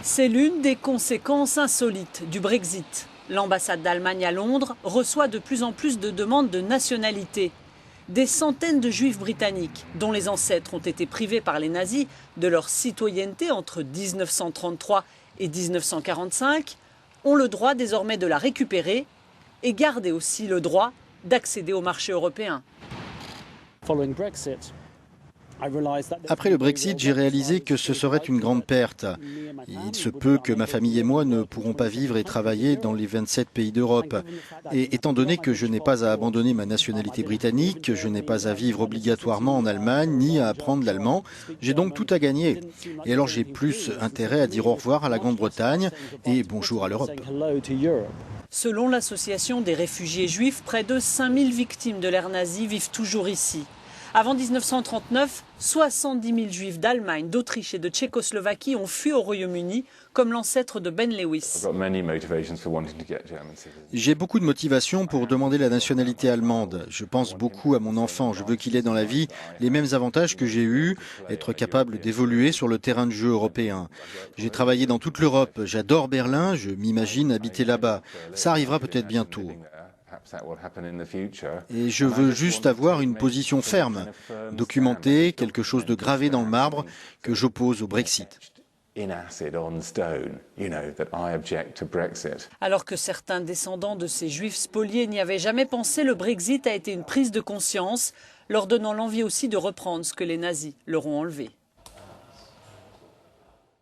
C'est l'une des conséquences insolites du Brexit. L'ambassade d'Allemagne à Londres reçoit de plus en plus de demandes de nationalité. Des centaines de juifs britanniques, dont les ancêtres ont été privés par les nazis de leur citoyenneté entre 1933 et 1945, ont le droit désormais de la récupérer et gardent aussi le droit d'accéder au marché européen. Après le Brexit, j'ai réalisé que ce serait une grande perte. Il se peut que ma famille et moi ne pourrons pas vivre et travailler dans les 27 pays d'Europe. Et étant donné que je n'ai pas à abandonner ma nationalité britannique, je n'ai pas à vivre obligatoirement en Allemagne ni à apprendre l'allemand, j'ai donc tout à gagner. Et alors j'ai plus intérêt à dire au revoir à la Grande-Bretagne et bonjour à l'Europe. Selon l'association des réfugiés juifs, près de 5000 victimes de l'ère nazie vivent toujours ici. Avant 1939, 70 000 juifs d'Allemagne, d'Autriche et de Tchécoslovaquie ont fui au Royaume-Uni, comme l'ancêtre de Ben Lewis. J'ai beaucoup de motivation pour demander la nationalité allemande. Je pense beaucoup à mon enfant. Je veux qu'il ait dans la vie les mêmes avantages que j'ai eus, être capable d'évoluer sur le terrain de jeu européen. J'ai travaillé dans toute l'Europe. J'adore Berlin. Je m'imagine habiter là-bas. Ça arrivera peut-être bientôt. Et je veux juste avoir une position ferme, documentée, quelque chose de gravé dans le marbre que j'oppose au Brexit. Alors que certains descendants de ces juifs spoliés n'y avaient jamais pensé, le Brexit a été une prise de conscience, leur donnant l'envie aussi de reprendre ce que les nazis leur ont enlevé.